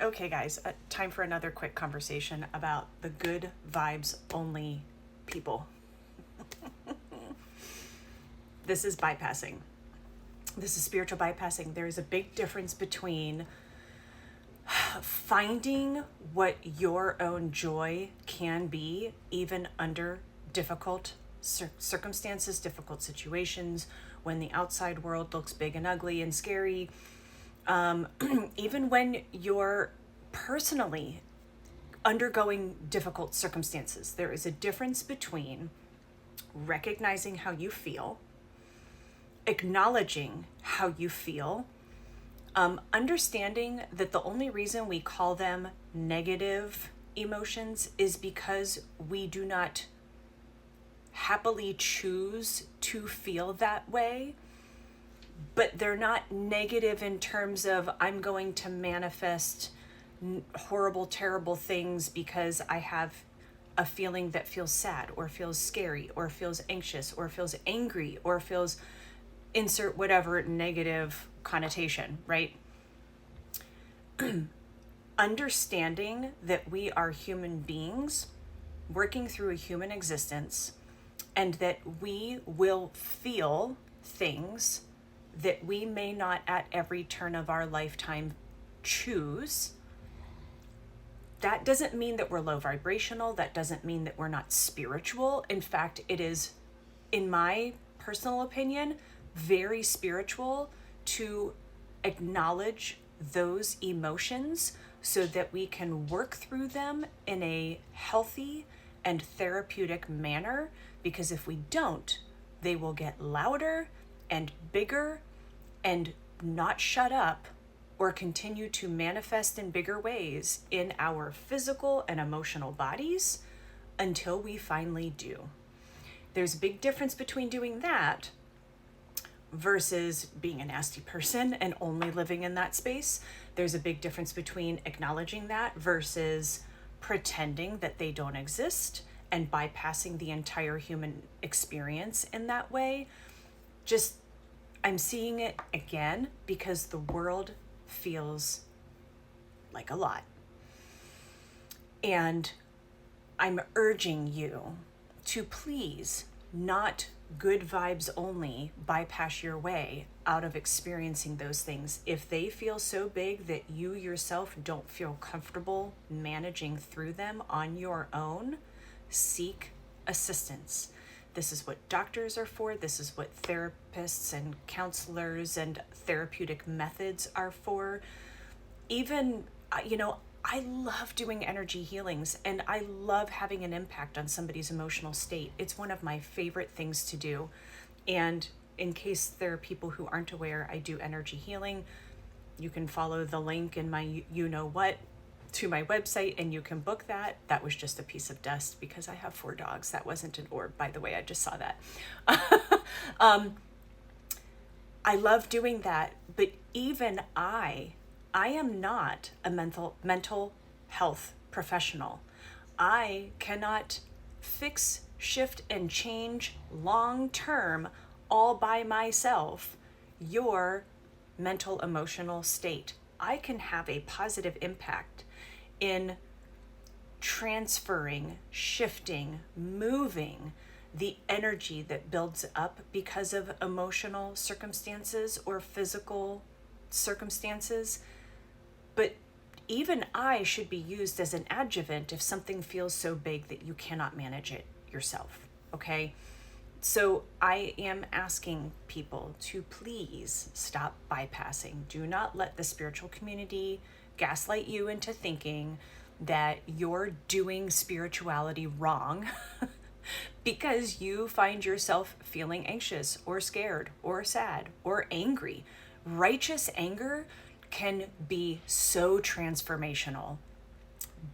Okay, guys, time for another quick conversation about the good vibes only people. This is bypassing. This is spiritual bypassing. There is a big difference between finding what your own joy can be, even under difficult circumstances, difficult situations, when the outside world looks big and ugly and scary. Even when you're personally undergoing difficult circumstances, there is a difference between recognizing how you feel, acknowledging how you feel, understanding that the only reason we call them negative emotions is because we do not happily choose to feel that way. But they're not negative in terms of I'm going to manifest horrible, terrible things because I have a feeling that feels sad or feels scary or feels anxious or feels angry or feels insert whatever negative connotation, right? Understanding that we are human beings working through a human existence and that we will feel things that we may not at every turn of our lifetime choose. That doesn't mean that we're low vibrational. That doesn't mean that we're not spiritual. In fact, it is, in my personal opinion, very spiritual to acknowledge those emotions so that we can work through them in a healthy and therapeutic manner. Because if we don't, they will get louder and bigger and not shut up or continue to manifest in bigger ways in our physical and emotional bodies until we finally do. There's a big difference between doing that versus being a nasty person and only living in that space. There's a big difference between acknowledging that versus pretending that they don't exist and bypassing the entire human experience in that way. I'm seeing it again because the world feels like a lot. And I'm urging you to please not good vibes only bypass your way out of experiencing those things. If they feel so big that you yourself don't feel comfortable managing through them on your own, seek assistance. This is what doctors are for. This is what therapists and counselors and therapeutic methods are for. Even, I love doing energy healings and I love having an impact on somebody's emotional state. It's one of my favorite things to do. And in case there are people who aren't aware, I do energy healing. You can follow the link in my you-know-what to my website and you can book that. That was just a piece of dust because I have 4 dogs. That wasn't an orb, by the way. I just saw that. I love doing that, but even I am not a mental health professional. I cannot fix, shift, and change long term all by myself your mental emotional state. I can have a positive impact in transferring, shifting, moving the energy that builds up because of emotional circumstances or physical circumstances. But even I should be used as an adjuvant if something feels so big that you cannot manage it yourself, okay? So I am asking people to please stop bypassing. Do not let the spiritual community gaslight you into thinking that you're doing spirituality wrong because you find yourself feeling anxious or scared or sad or angry. Righteous anger can be so transformational.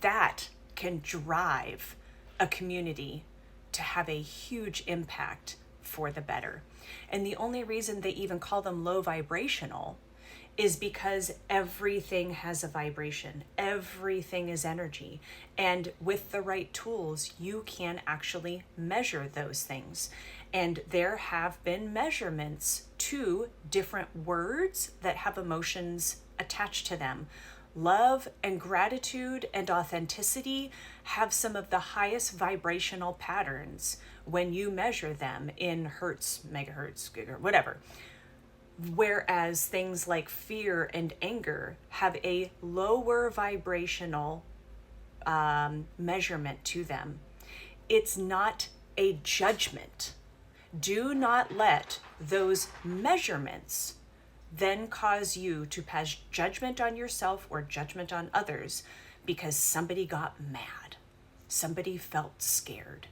That can drive a community to have a huge impact for the better. And the only reason they even call them low vibrational is because everything has a vibration. Everything is energy. And with the right tools, you can actually measure those things. And there have been measurements to different words that have emotions attached to them. Love and gratitude and authenticity have some of the highest vibrational patterns when you measure them in hertz, megahertz, gigahertz, whatever. Whereas things like fear and anger have a lower vibrational measurement to them. It's not a judgment. Do not let those measurements then cause you to pass judgment on yourself or judgment on others because somebody got mad. Somebody felt scared.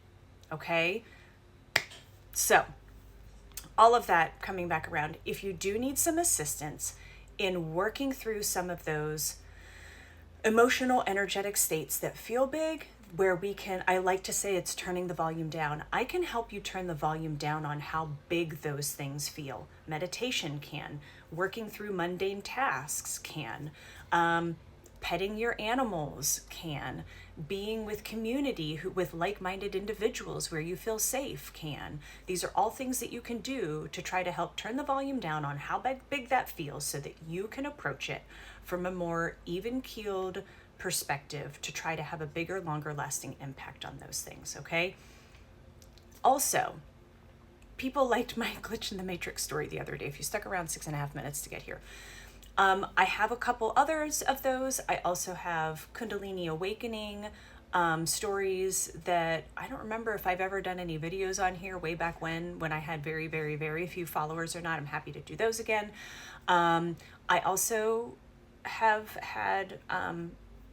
Okay? So, all of that coming back around, if you do need some assistance in working through some of those emotional, energetic states that feel big, where we can, I like to say it's turning the volume down. I can help you turn the volume down on how big those things feel. Meditation can, working through mundane tasks can, petting your animals can, being with community with like-minded individuals where you feel safe can. These are all things that you can do to try to help turn the volume down on how big that feels so that you can approach it from a more even-keeled perspective to try to have a bigger, longer lasting impact on those things, okay? Also, people liked my glitch in the matrix story the other day. If you stuck around 6.5 minutes to get here. I have a couple others of those. I also have Kundalini Awakening stories that I don't remember if I've ever done any videos on here way back when I had very, very, very few followers or not. I'm happy to do those again. I also have had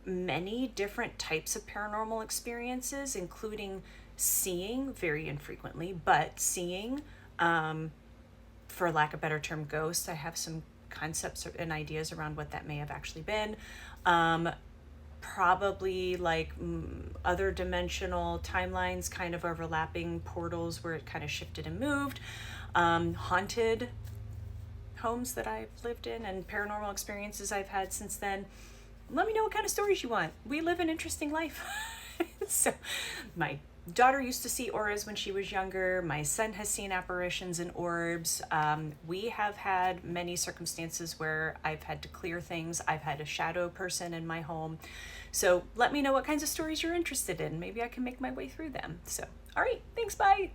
many different types of paranormal experiences, including seeing, very infrequently, but seeing, for lack of a better term, ghosts. I have some concepts and ideas around what that may have actually been. Probably like other dimensional timelines, kind of overlapping portals where it kind of shifted and moved. Haunted homes that I've lived in and paranormal experiences I've had since then. Let me know what kind of stories you want. We live an interesting life. So my daughter used to see auras when she was younger. My son has seen apparitions and orbs. We have had many circumstances where I've had to clear things. I've had a shadow person in my home. So let me know what kinds of stories you're interested in. Maybe I can make my way through them. So, all right, thanks, bye.